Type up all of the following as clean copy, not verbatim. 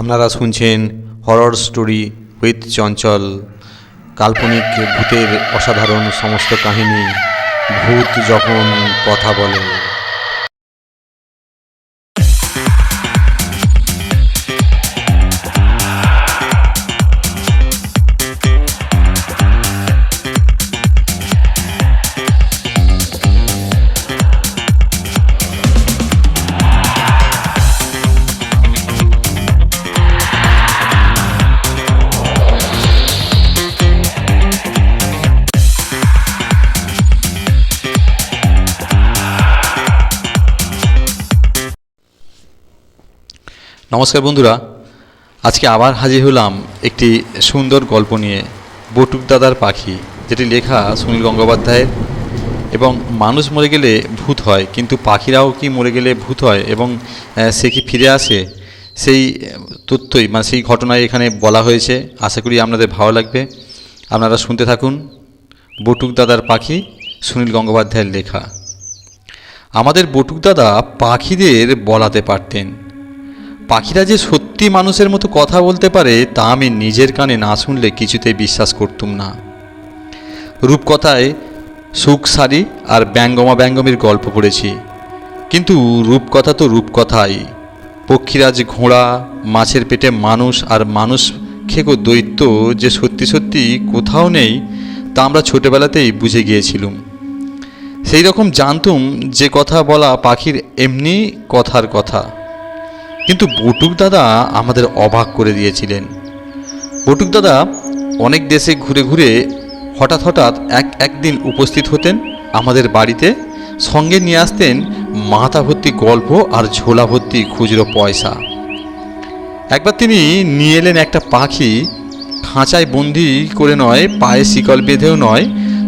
আপনারা শুনছেন horror story with চঞ্চল। কাল্পনিক ভূতের অসাধারণ সমস্ত কাহিনী। ভূত যখন কথা বলে। নমস্কার বন্ধুরা, আজকে আবার হাজির হলাম একটি সুন্দর গল্প নিয়ে। বটুক দাদার পাখি, যেটি লেখা সুনীল গঙ্গোপাধ্যায়ের। এবং মানুষ মরে গেলে ভূত হয়, কিন্তু পাখিরাও কি মরে গেলে ভূত হয় এবং সে কি ফিরে আসে, সেই তথ্যই সেই ঘটনায় এখানে বলা হয়েছে। আশা করি আপনাদের ভালো লাগবে। আপনারা শুনতে থাকুন। বটুক দাদার পাখি, সুনীল গঙ্গোপাধ্যায়ের লেখা। আমাদের বটুক দাদা পাখিদের বলাতে পারতেন। পাখিরা যে সত্যি মানুষের মতো কথা বলতে পারে তা আমি নিজের কানে না শুনলে কিছুতেই বিশ্বাস করতুম না। রূপকথায় সুখ সারি আর ব্যঙ্গমির গল্প পড়েছি, কিন্তু রূপকথা তো রূপকথাই। পক্ষীরাজ ঘোড়া, মাছের পেটে মানুষ আর মানুষ খেকো দৈত্য যে সত্যি সত্যি কোথাও নেই তা আমরা ছোটোবেলাতেই বুঝে গিয়েছিলুম। সেই রকম জানতুম যে কথা বলা পাখির এমনি কথার কথা। কিন্তু বটুক দাদা আমাদের অবাক করে দিয়েছিলেন। বটুক দাদা অনেক দেশে ঘুরে ঘুরে হঠাৎ একদিন উপস্থিত হতেন আমাদের বাড়িতে। সঙ্গে নিয়ে আসতেন মাথা ভর্তি গল্প আর ঝোলা ভর্তি খুচরো পয়সা। একবার তিনি নিয়ে এলেন একটা পাখি। খাঁচায় বন্দি করে নয়, পায়ে শিকল বেঁধেও নয়,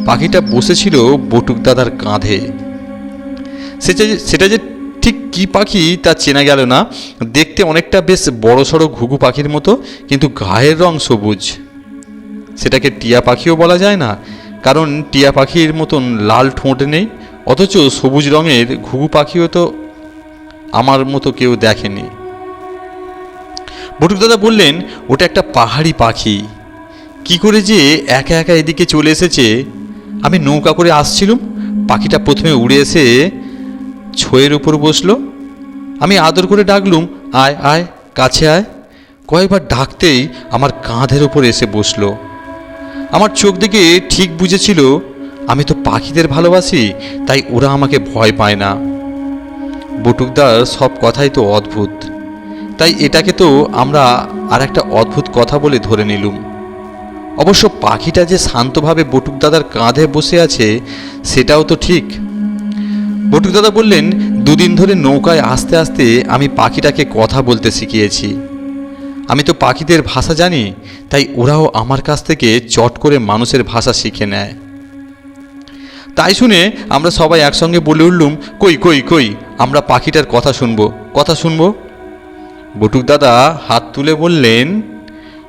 পাখিটা বসেছিল বটুক দাদার কাঁধে। সেটা যে ঠিক কী পাখি তা চেনা গেল না। দেখতে অনেকটা বেশ বড়সড় ঘুঘু পাখির মতো, কিন্তু গায়ের রং সবুজ। সেটাকে টিয়া পাখিও বলা যায় না, কারণ টিয়া পাখির মতন লাল ঠোঁট নেই। অথচ সবুজ রঙের ঘুঘু পাখিও তো আমার মতো কেউ দেখেনি। বটুক দাদা বললেন, ওটা একটা পাহাড়ি পাখি। কি করে যে একা একা এদিকে চলে এসেছে। আমি নৌকা করে আসছিলুম, পাখিটা প্রথমে উড়ে এসে ছোঁয়ের উপর বসলো। আমি আদর করে ডাকলুম, আয় আয়, কাছে আয়। কয়েকবার ডাকতেই আমার কাঁধের ওপর এসে বসলো। আমার চোখ দেখে ঠিক বুঝেছিল আমি তো পাখিদের ভালোবাসি, তাই ওরা আমাকে ভয় পায় না। বটুকদার সব কথাই তো অদ্ভুত, তাই এটাকে তো আমরা আর একটা অদ্ভুত কথা বলে ধরে নিলুম। অবশ্য পাখিটা যে শান্তভাবে বটুক দাদার কাঁধে বসে আছে সেটাও তো ঠিক। বটুক দাদা বললেন, দুদিন ধরে নৌকায় আস্তে আস্তে আমি পাখিটাকে কথা বলতে শিখিয়েছি। আমি তো পাখিদের ভাষা জানি, তাই ওরাও আমার কাছ থেকে চট করে মানুষের ভাষা শিখে নেয়। তাই শুনে আমরা সবাই একসঙ্গে বলে উঠলুম, কই কই কই, আমরা পাখিটার কথা শুনবো। বটুক দাদা হাত তুলে বললেন,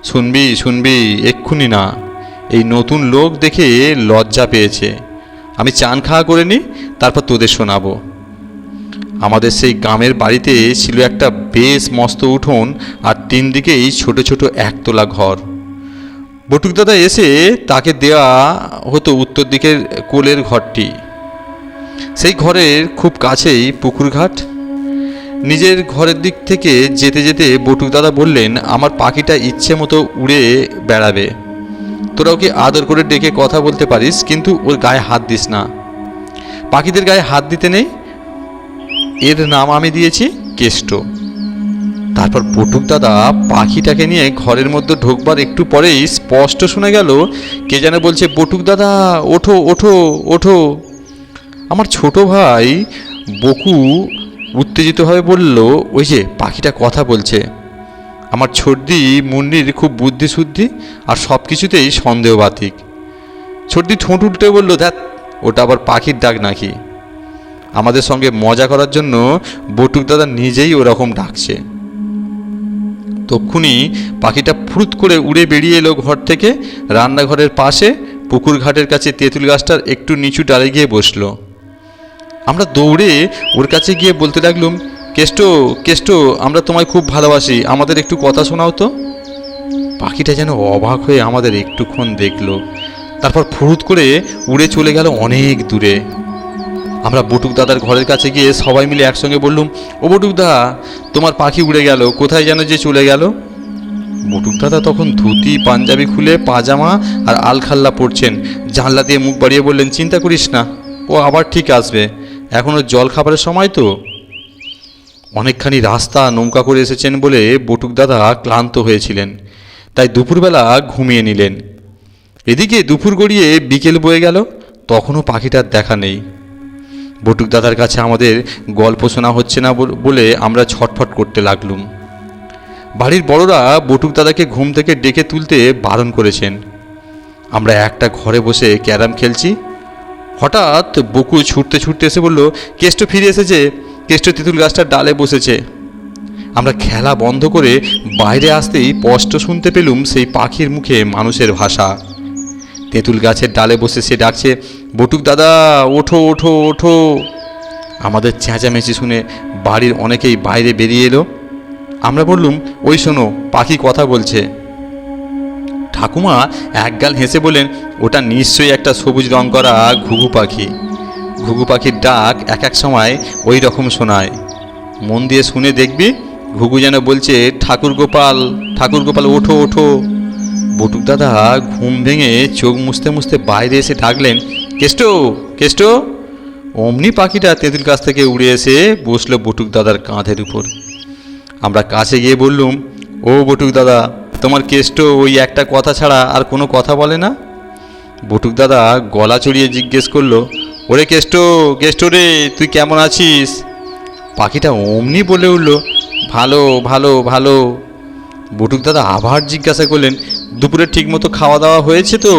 শুনবি, এক্ষুনি না। এই নতুন লোক দেখে লজ্জা পেয়েছে। আমি চান খাওয়া করে নি, তারপর তোদের শোনাবো। আমাদের সেই গ্রামের বাড়িতে ছিল একটা বেশ মস্ত উঠোন আর তিন দিকেই ছোট ছোট একতলা ঘর। বটুক দাদা এসে তাকে দেওয়া হতো উত্তর দিকের কোলের ঘরটি। সেই ঘরের খুব কাছেই পুকুর ঘাট। নিজের ঘরের দিক থেকে যেতে যেতে বটুক দাদা বললেন, আমার পাখিটা ইচ্ছে মতো উড়ে বেড়াবে। তোরা ওকে আদর করে ডেকে কথা বলতে পারিস, কিন্তু ওর গায়ে হাত দিস না। পাখিদের গায়ে হাত দিতে নেই। এর নাম আমি দিয়েছি কেষ্ট। তারপর বটুক দাদা পাখিটাকে নিয়ে ঘরের মধ্যে ঢোকবার একটু পরেই স্পষ্ট শোনা গেল কে যেন বলছে, বটুক দাদা ওঠো ওঠো ওঠো। আমার ছোট ভাই বকু উত্তেজিতভাবে বলল, ওই যে পাখিটা কথা বলছে। আমার ছোটদি মুন্নির খুব বুদ্ধিশুদ্ধি আর সব কিছুতেই সন্দেহবাতিক। ছোটদি ঠোঁট উল্টে বলল, ধ্যাৎ, ওটা আবার পাখির ডাক নাকি। আমাদের সঙ্গে মজা করার জন্য বটুক দাদা নিজেই ওরকম ডাকছে। তক্ষুনি পাখিটা ফুরুত করে উড়ে বেরিয়ে এলো ঘর থেকে। রান্নাঘরের পাশে পুকুর ঘাটের কাছে তেঁতুল গাছটার একটু নিচু ডালে গিয়ে বসলো। আমরা দৌড়ে ওর কাছে গিয়ে বলতে লাগলুম, কেষ্ট, কেষ্ট, আমরা তোমায় খুব ভালোবাসি, আমাদের একটু কথা শোনাও তো। পাখিটা যেন অবাক হয়ে আমাদের একটুক্ষণ দেখলো, তারপর ফুরুত করে উড়ে চলে গেল অনেক দূরে। আমরা বটুক দাদার ঘরের কাছে গিয়ে সবাই মিলে একসঙ্গে বললুম, ও বটুক দা, তোমার পাখি উড়ে গেল, কোথায় যেন যে চলে গেল। বটুক দাদা তখন ধুতি পাঞ্জাবি খুলে পাজামা আর আলখাল্লা পরছেন, জানলা দিয়ে মুখ বাড়িয়ে বললেন, চিন্তা করিস না, ও আবার ঠিক আসবে, এখনও জল খাবারের সময় তো। অনেকখানি রাস্তা নৌকা করে এসেছেন বলে বটুক দাদা ক্লান্ত হয়েছিলেন, তাই দুপুরবেলা ঘুমিয়ে নিলেন। এদিকে দুপুর গড়িয়ে বিকেল বয়ে গেল, তখনও পাখিটার দেখা নেই। বটুক দাদার কাছে আমাদের গল্প শোনা হচ্ছে না বলে আমরা ছটফট করতে লাগলুম। বাড়ির বড়রা বটুক দাদাকে ঘুম থেকে ডেকে তুলতে বারণ করেছেন। আমরা একটা ঘরে বসে ক্যারাম খেলছি, হঠাৎ বকু ছুটতে ছুটতে এসে বলল, কেষ্ট ফিরে এসেছে, কেষ্ট তেঁতুল গাছটার ডালে বসেছে। আমরা খেলা বন্ধ করে বাইরে আসতেই স্পষ্ট শুনতে পেলুম সেই পাখির মুখে মানুষের ভাষা। তেঁতুল গাছের ডালে বসে সে ডাকছে, বটুক দাদা, ওঠো ওঠো ওঠো। আমাদের চেঁচামেচি শুনে বাড়ির অনেকেই বাইরে বেরিয়ে এলো। আমরা বললুম, ওই শোনো, পাখি কথা বলছে। ঠাকুমা একগাল হেসে বললেন, ওটা নিশ্চয়ই একটা সবুজ রং করা ঘুঘু পাখি। ঘুঘু পাখির ডাক এক এক সময় ওই রকম শোনায়, মন দিয়ে শুনে দেখবি, ঘুঘু যেন বলছে, ঠাকুর গোপাল, ঠাকুর গোপাল, ওঠো ওঠো। বটুক দাদা ঘুম ভেঙে চোখ মুছতে মুছতে বাইরে এসে ডাকলেন, কেষ্ট, কেষ্ট। অমনি পাখিটা তেঁতুল গাছ থেকে উড়ে এসে বসলো বটুক দাদার কাঁধের উপর। আমরা কাছে গিয়ে বললুম, ও বটুক দাদা, তোমার কেষ্ট ওই একটা কথা ছাড়া আর কোনো কথা বলে না? বটুক দাদা গলা চড়িয়ে জিজ্ঞেস করলো, ওরে কেষ্ট, কেষ্ট রে, তুই কেমন আছিস? পাখিটা অমনি বলে উঠল, ভালো ভালো ভালো। বটুক দাদা আবার জিজ্ঞাসা করলেন, দুপুরে ঠিকমতো খাওয়া দাওয়া হয়েছে তো?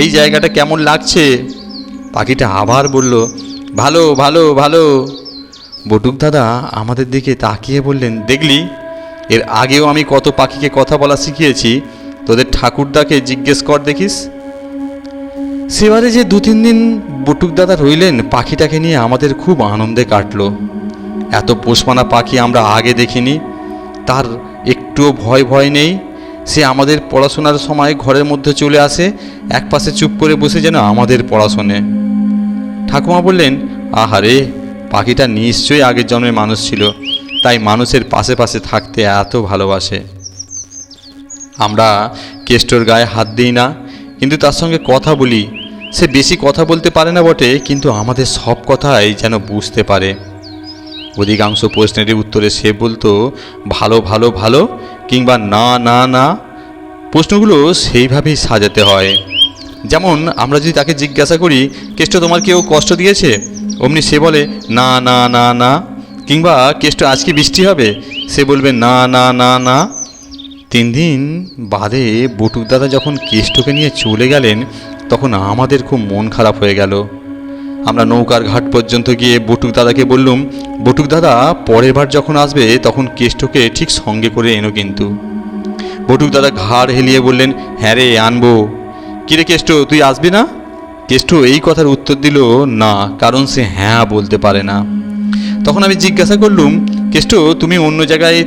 এই জায়গাটা কেমন লাগছে? পাখিটা আবার বলল, ভালো ভালো ভালো। বটুক দাদা আমাদের দিকে তাকিয়ে বললেন, দেখলি, এর আগেও আমি কত পাখিকে কথা বলা শিখিয়েছি, তোদের ঠাকুরদাকে জিজ্ঞেস কর দেখিস। সেবারে যে 2-3 দিন বটুক দাদা রইলেন, পাখিটাকে নিয়ে আমাদের খুব আনন্দে কাটলো। এত পোষমানা পাখি আমরা আগে দেখিনি, তার একটুও ভয় ভয় নেই। সে আমাদের পড়াশোনার সময় ঘরের মধ্যে চলে আসে, একপাশে চুপ করে বসে যেন আমাদের পড়াশোনে। ঠাকুমা বললেন, আহারে, পাখিটা নিশ্চয়ই আগের জন্মে মানুষ ছিল, তাই মানুষের পাশে পাশে থাকতে এত ভালোবাসে। আমরা কেষ্টর গায়ে হাত দিই না, কিন্তু তার সঙ্গে কথা বলি। সে বেশি কথা বলতে পারে না বটে, কিন্তু আমাদের সব কথাই যেন বুঝতে পারে। অধিকাংশ প্রশ্নেরই উত্তরে সে বলতো, ভালো ভালো ভালো, কিংবা না না না। প্রশ্নগুলো সেইভাবেই সাজাতে হয়। যেমন আমরা যদি তাকে জিজ্ঞাসা করি, কেষ্ট, তোমার কেউ কষ্ট দিয়েছে? অমনি সে বলে, না না না না। কিংবা, কেষ্ট, আজকে বৃষ্টি হবে? সে বলবে, না না না না। 3 দিন বাদে বটুক দাদা যখন কেষ্টকে নিয়ে চলে গেলেন, তখন আমাদের খুব মন খারাপ হয়ে গেল। আমরা নৌকার ঘাট পর্যন্ত গিয়ে বটুক দাদাকে বললুম, বটুক দাদা, পরের বার যখন আসবে তখন কেষ্টকে ঠিক সঙ্গে করে এনো কিন্তু। বটুক দাদা ঘাড় হেলিয়ে বললেন, হ্যাঁ রে, আনবো। কিরে কেষ্ট, তুই আসবি না? কেষ্ট এই কথার উত্তর দিল না, কারণ সে হ্যাঁ বলতে পারে না। তখন আমি জিজ্ঞাসা করলুম, কেষ্ট, তুমি অন্য জায়গায়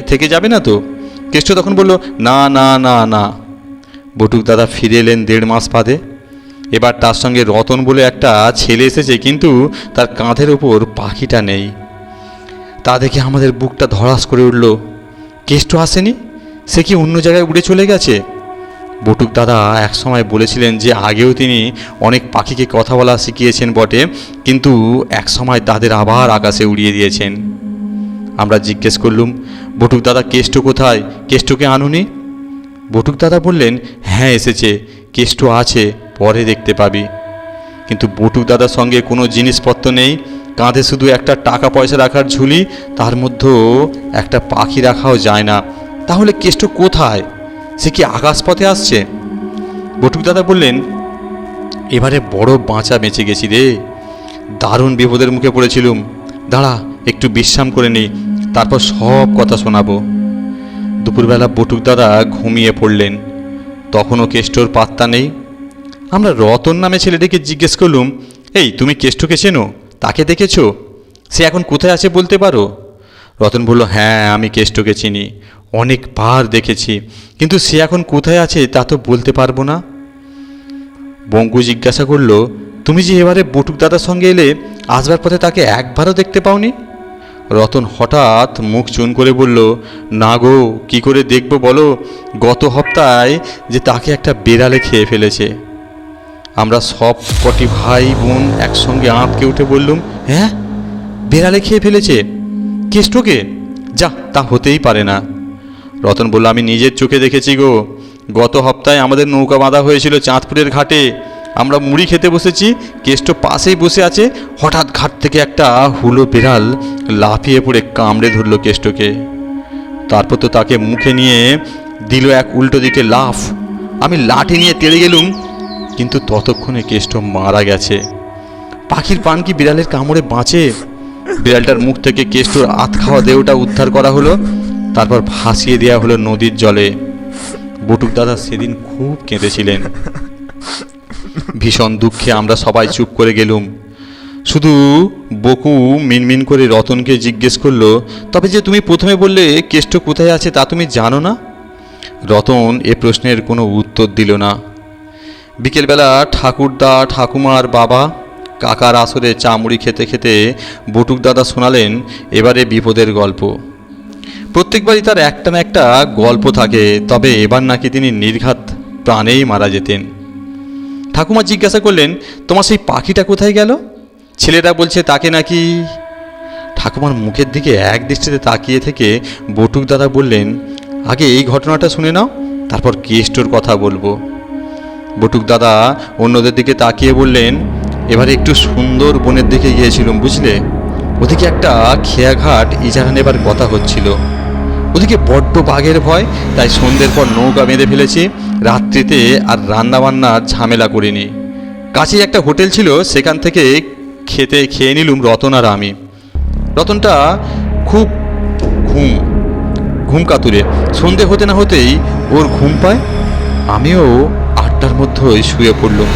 থেকে যাবে না তো? কেষ্ট তখন বলল, না না না না। বটুক দাদা ফিরে এলেন 1.5 মাস বাদে। এবার তার সঙ্গে রতন বলে একটা ছেলে এসেছে, কিন্তু তার কাঁধের ওপর পাখিটা নেই। তা দেখে আমাদের বুকটা ধড়াস করে উঠল। কেষ্ট আসেনি? সে কি অন্য জায়গায় উড়ে চলে গেছে? বটুক দাদা এক সময় বলেছিলেন যে আগেও তিনি অনেক পাখিকে কথা বলা শিখিয়েছেন বটে, কিন্তু এক সময় তাদের আবার আকাশে উড়িয়ে দিয়েছেন। আমরা জিজ্ঞেস করলুম, বটুক দাদা, কেষ্ট কোথায়? কেষ্টকে আনুনি? বটুক দাদা বললেন, হ্যাঁ এসেছে, কেষ্ট আছে, পরে দেখতে পাবি। কিন্তু বটুক দাদার সঙ্গে কোনো জিনিসপত্র নেই, কাঁধে শুধু একটা টাকা পয়সা রাখার ঝুলি, তার মধ্যেও একটা পাখি রাখাও যায় না। তাহলে কেষ্ট কোথায়? সে কি আকাশপথে আসছে? বটুক দাদা বললেন, এবারে বড় বাঁচা বেঁচে গেছি রে, দারুণ বিপদের মুখে পড়েছিলুম। দাঁড়া, একটু বিশ্রাম করে নিই, তারপর সব কথা শোনাবো। দুপুরবেলা বটুক দাদা ঘুমিয়ে পড়লেন, তখনও কেষ্টর পাত্তা নেই। আমরা রতন নামে ছেলেটিকে জিজ্ঞেস করলুম, এই, তুমি কেষ্টকে চেনো? তাকে দেখেছো? সে এখন কোথায় আছে বলতে পারো? রতন বলল, হ্যাঁ আমি কেষ্টকে চিনি, অনেকবার দেখেছি, কিন্তু সে এখন কোথায় আছে তা তো বলতে পারবো না। বঙ্কু জিজ্ঞাসা করল, তুমি যে এবারে বটুক দাদার সঙ্গে এলে, আসবার পথে তাকে একবারও দেখতে পাওনি? রতন হঠাৎ মুখ চুন করে বলল, না গো, কি করে দেখবো বলো, গত সপ্তাহে যে তাকে একটা বেড়ালে খেয়ে ফেলেছে। আমরা সব কটি ভাই বোন একসঙ্গে আঁতকে উঠে বললুম, হ্যাঁ, বেড়ালে খেয়ে ফেলেছে কেষ্টকে? যা, তা হতেই পারে না। রতন বলল, আমি নিজের চোখে দেখেছি গো, গত সপ্তাহে আমাদের নৌকা বাঁধা হয়েছিল চাঁদপুরের ঘাটে, আমরা মুড়ি খেতে বসেছি, কেষ্ট পাশেই বসে আছে, হঠাৎ ঘাট থেকে একটা হুলো বিড়াল লাফিয়ে পড়ে কামড়ে ধরল কেষ্টকে। তারপর তো তাকে মুখে নিয়ে দিল এক উল্টো দিকে লাফ, আমি লাঠি নিয়ে তেড়ে গেলুম, কিন্তু ততক্ষণে কেষ্ট মারা গেছে। পাখির প্রাণ কি বিড়ালের কামড়ে বাঁচে? বিড়ালটার মুখ থেকে কেষ্টর আত খাওয়া দেহটা উদ্ধার করা হলো, তারপর ভাসিয়ে দেওয়া হলো নদীর জলে। বটুক দাদা সেদিন খুব কেঁদেছিলেন। ভীষণ দুঃখে আমরা সবাই চুপ করে গেলুম। শুধু বকু মিনমিন করে রতনকে জিজ্ঞেস করলো, তবে যে তুমি প্রথমে বললে কেষ্ট কোথায় আছে তা তুমি জানো না? রতন এ প্রশ্নের কোনো উত্তর দিল না। বিকেলবেলা ঠাকুরদা, ঠাকুমার বাবা, কাকার আসরে চামড়ি খেতে খেতে বটুক দাদা শোনালেন এবারে বিপদের গল্প। প্রত্যেকবারই তার একটা না একটা গল্প থাকে, তবে এবার নাকি তিনি নির্ঘাত প্রাণেই মারা যেতেন। ঠাকুমা জিজ্ঞাসা করলেন, তোমার সেই পাখিটা কোথায় গেল? ছেলেরা বলছে তাকে নাকি। ঠাকুমার মুখের দিকে এক দৃষ্টিতে তাকিয়ে থেকে বটুক দাদা বললেন, আগে এই ঘটনাটা শুনে নাও, তারপর কেষ্টর কথা বলবো। বটুক দাদা অন্যদের দিকে তাকিয়ে বললেন, এবারে একটু সুন্দর বনের দিকে গিয়েছিলাম বুঝলে, ওদিকে একটা খেয়াঘাট ইজারা নেবার কথা হচ্ছিল। ওদিকে বড্ড বাঘের ভয়, তাই সন্ধ্যের পর নৌকা বেঁধে ফেলেছি, রাত্রিতে আর রান্নাবান্নার ঝামেলা করিনি। কাছেই একটা হোটেল ছিল, সেখান থেকে খেয়ে নিলুম রতন আর আমি। রতনটা খুব ঘুম কাতুরে, সন্ধে হতে না হতেই ওর ঘুম পায়, আমিও 8টার মধ্যেই শুয়ে পড়লুম।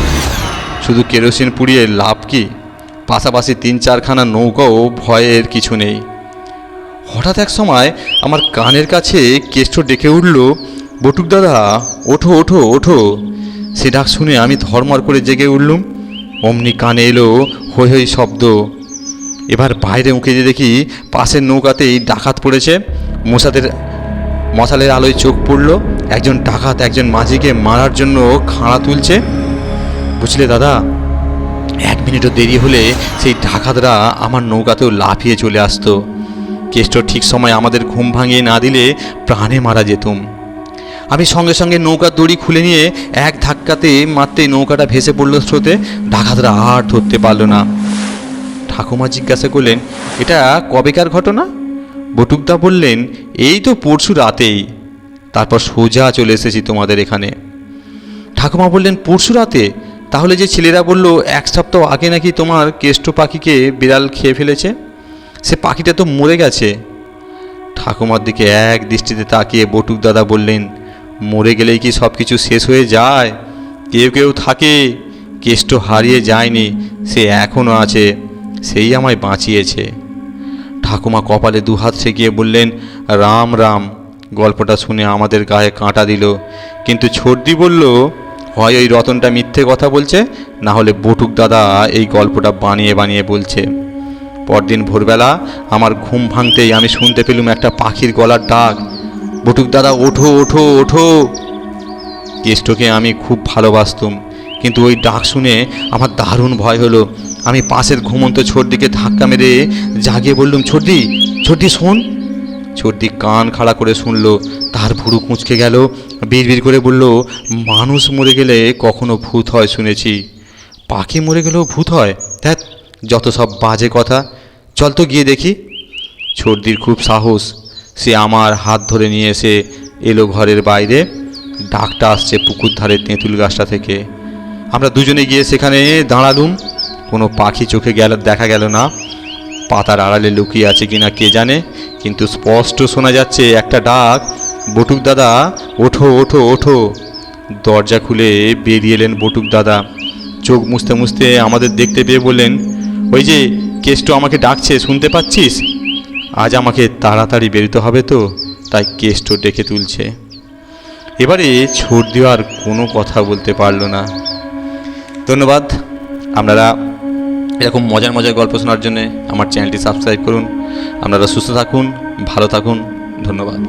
শুধু কেরোসিন পুড়িয়ে লাভ কি, পাশাপাশি 3-4খানা নৌকাও ভয়ের কিছু নেই। হঠাৎ এক সময় আমার কানের কাছে কেষ্ট ডেকে উঠল, বটুক দাদা ওঠো ওঠো ওঠো। সে ডাক শুনে আমি ধর্মর করে জেগে উঠলুম। অমনি কানে এলো হৈ হৈ শব্দ। এবার বাইরে উঁকে দিয়ে দেখি পাশের নৌকাতেই ডাকাত পড়েছে। মশালের আলোয় চোখ পড়ল, একজন ডাকাত একজন মাঝিকে মারার জন্য খাঁড়া তুলছে। বুঝলে দাদা, 1 মিনিটও দেরি হলে সেই ডাকাতরা আমার নৌকাতেও লাফিয়ে চলে আসতো। কেষ্ট ঠিক সময় আমাদের ঘুম ভাঙিয়ে না দিলে প্রাণে মারা যেতুম। আমি সঙ্গে সঙ্গে নৌকার দড়ি খুলে নিয়ে এক ধাক্কাতে মারতেই নৌকাটা ভেসে পড়ল স্রোতে। ডাকাতরা আর ধরতে পারল না। ঠাকুমা জিজ্ঞাসা করলেন, এটা কবেকার ঘটনা? বটুকদা বললেন, এই তো পরশু রাতেই, তারপর সোজা চলে এসেছি তোমাদের এখানে। ঠাকুমা বললেন, পরশু রাতে? তাহলে যে ছেলেরা বলল 1 সপ্তাহ আগে নাকি তোমার কেষ্ট পাখিকে বিড়াল খেয়ে ফেলেছে, সে পাখিটা তো মরে গেছে। ঠাকুমার দিকে এক দৃষ্টিতে তাকিয়ে বটুক দাদা বললেন, মরে গেলেই কি সব কিছু শেষ হয়ে যায়? কেউ কেউ থাকে, কেষ্ট হারিয়ে যায়নি, সে এখনও আছে, সেই আমায় বাঁচিয়েছে। ঠাকুমা কপালে 2 হাত ঠেকিয়ে বললেন, রাম রাম। গল্পটা শুনে আমাদের গায়ে কাঁটা দিল, কিন্তু ছর্দি বলল, হয় ওই রতনটা মিথ্যে কথা বলছে, না হলে বটুক দাদা এই গল্পটা বানিয়ে বানিয়ে বলছে। পরদিন ভোরবেলা আমার ঘুম ভাঙতেই আমি শুনতে পেলুম একটা পাখির গলার ডাক, বটুক দাদা ওঠো ওঠো ওঠো। কেষ্টকে আমি খুব ভালোবাসতুম, কিন্তু ওই ডাক শুনে আমার দারুণ ভয় হলো। আমি পাশের ঘুমন্ত ছোটদিকে ধাক্কা মেরে জাগিয়ে বললুম, ছোটদি ছোটদি শোন। ছোটদি কান খাড়া করে শুনলো, তার ভুরু কুঁচকে গেল, বিড়বিড় করে বলল, মানুষ মরে গেলে কখনো ভূত হয় শুনেছি, পাখি মরে গেলেও ভূত হয়? ধ্যাৎ, যত সব বাজে কথা, চল তো গিয়ে দেখি। ছোটদির খুব সাহস, সে আমার হাত ধরে নিয়ে এসে এলো ঘরের বাইরে। ডাকটা আসছে পুকুর ধারে তেঁতুল গাছটা থেকে। আমরা দুজনে গিয়ে সেখানে দাঁড়ালুম। কোনো পাখি চোখে দেখা গেল না, পাতার আড়ালে লুকিয়ে আছে কিনা কে জানে, কিন্তু স্পষ্ট শোনা যাচ্ছে একটা ডাক, বটুক দাদা ওঠো ওঠো ওঠো। দরজা খুলে বেরিয়ে এলেন বটুক দাদা। চোখ মুছতে মুছতে আমাদের দেখতে পেয়ে বললেন, ওই যে কেষ্ট আমাকে ডাকছে, শুনতে পাচ্ছিস? আজ আমাকে তাড়াতাড়ি বেরোতে হবে তো, তাই কেষ্ট ডেকে তুলছে। এবারে ছোটদিও আর কোনো কথা বলতে পারল না। ধন্যবাদ। আপনারা এরকম মজার মজার গল্প শোনার জন্যে আমার চ্যানেলটি সাবস্ক্রাইব করুন। আপনারা সুস্থ থাকুন, ভালো থাকুন। ধন্যবাদ।